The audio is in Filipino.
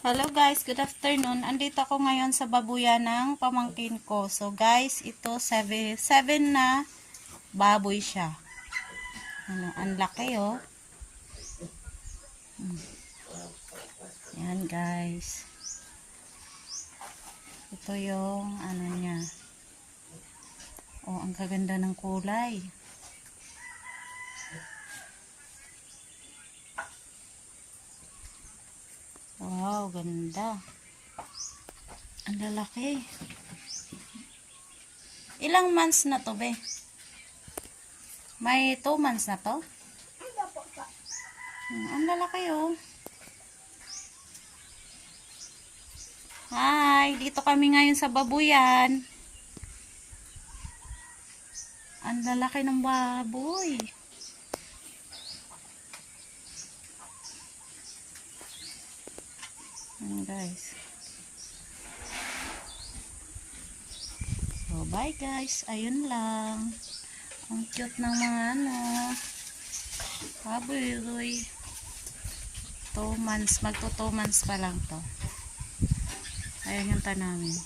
Hello guys, good afternoon. Andito ako ngayon sa babuyan ng pamangkin ko. So guys, ito 7 na baboy siya. Ang laki oh. Yan guys. Ito yung ano niya. Oh, ang kaganda ng kulay. Wow, ganda. Ang lalaki. Ilang months na to, be? May 2 months na to? Ang lalaki, oh. Hi, dito kami ngayon sa babuyan. Ang lalaki ng baboy. Guys. So, bye guys. Ayun lang. Ang cute ng mga baboy. 2 months. Magto 2 months pa lang to. Ayan yung tanawin.